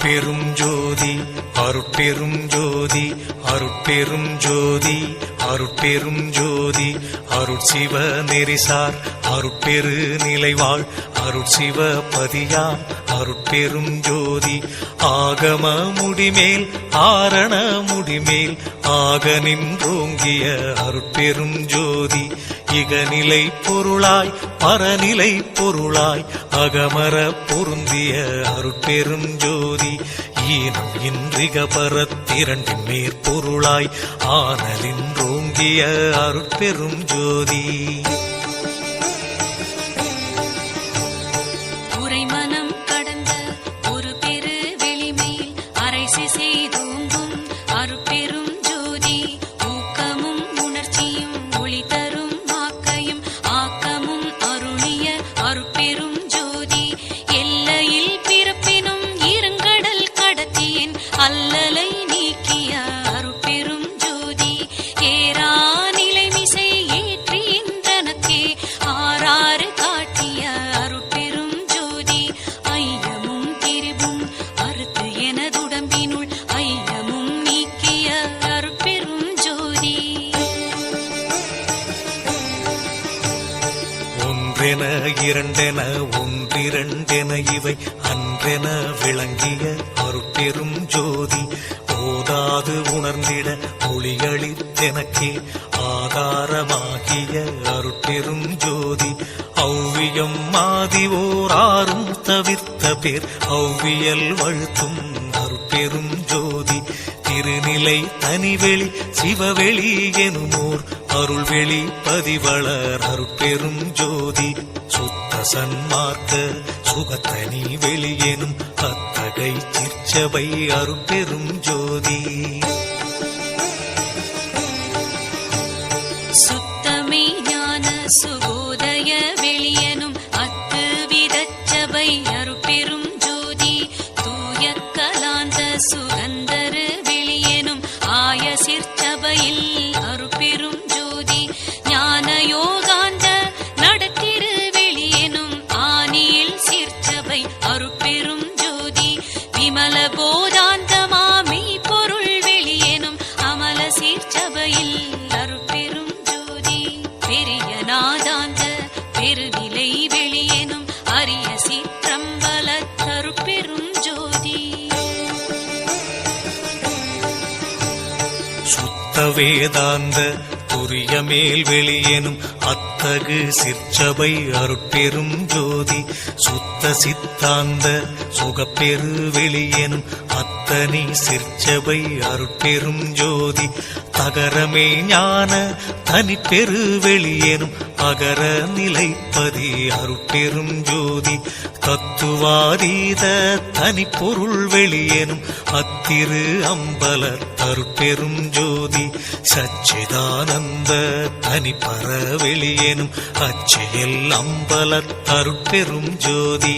அருட்பெரும் ஜோதி அருட்பெரும் ஜோதி அருட்பெரும் ஜோதி அருட்பெரும் ஜோதி அருட்சிவ நெறிசார் அருட்பெரு நிலைவாழ் அருட்சிவ பதியாம் அருட்பெரும் ஜோதி ஆகம முடிமேல் ஆரண முடிமேல் ஆக நின்றோங்கிய அருட்பெரும் ஜோதி இகநிலை பொருளாய் பரநிலை பொருளாய் அகமர பொருந்திய அருட்பெரும் ஜோதி ஈனம் இன்றிக பரத்திரண்டின் மேற்பொருளாய் ஆனலின்றோங்கிய அருட்பெரும் ஜோதி உரைமனம் கடந்த ஒரு பெரு வெளிமேல் அரைசி செய்தோங்கும் அருட்பெரும் ஜோதி ஊக்கமும் உணர்ச்சியும் ஒளி தரும் ஆக்கையும் ஆக்கமும் அருளிய அருட்பெரும் ஜோதி எல்லையில் பிறப்பினும் இருங்கடல் கடத்தியன் அல்லலை நீக்கிய அருட்பெரும் ஜோதி ஏரா நிலைமிசை ஏற்றின்றனக்கே ஆறாறு காட்டிய அருட்பெரும் ஜோதி ஐயமும் திரிவும் அறுத்து எனதுடம்பினுள் ஐயமும் நீக்கிய அருட்பெரும் ஜோதி ஒன்றென இரண்டென ஒன்றிரண்டென இவை அன்றென விளங்கிய அருட்பெரும் ஜோதி ஓதாது உணர்ந்திட ஒளிகளித்தெனக்கே ஆதாரமாகிய அருட்பெரும் ஜோதி ஔவியம் மாதிவோராரும் தவிர்த்த பேர் ஔவியல் வழுத்தும் அருட்பெரும் ஜோதி திருநிலை தனிவெளி சிவவெளி எனுமோர் அருள்வெளி பதிவளர் அருட்பெரும் ஜோதி சுத்த சன்மார்க்க சுகத்தனி வெளியெனும் அத்தகை சிற்சபை அருட்பெரும் ஜோதி சுத்தமே ஞான சுகோதய வெளியனும் அத்து விதச்சபை அருட்பெரும் ஜோதி தூய கலாந்த சுகந்தரு வெளியனும் ஆய சிற்சபையில் அருட்பெரும் ஜோதி ஞான யோகாந்த நடத்திரு வெளியனும் ஆனியில் சிற்சபை அருட்பெரும் ஜோதி விமல போதாந்தமாமி பொருள் வெளியனும் அமல சிற்சபையில் அருட்பெரும் ஜோதி பெரிய நாதாந்த பெருநிலை வெளியனும் அரிய சிற்றம்பல அருட்பெரும் ஜோதி சுத்த வேதாந்த துரிய மேல் வெளியெனும் அத்தகு சிற்சபை அருட்பெரும் ஜோதி சுத்த சித்தாந்த சுகப்பெரு வெளியெனும் அத்தனி சிற்சபை அருட்பெரும் ஜோதி தகரமே ஞான தனிப்பெரு வெளியெனும் அகர நிலைப்பதி அருட்பெரும் ஜோதி தத்துவாதீத தனிப்பொருள் வெளியெனும் அத்திரு அம்பல அருட்பெரும் ஜோதி சச்சிதானந்த தனிப்பர வெளியெனும் அச்செயல் அம்பல அருட்பெரும் ஜோதி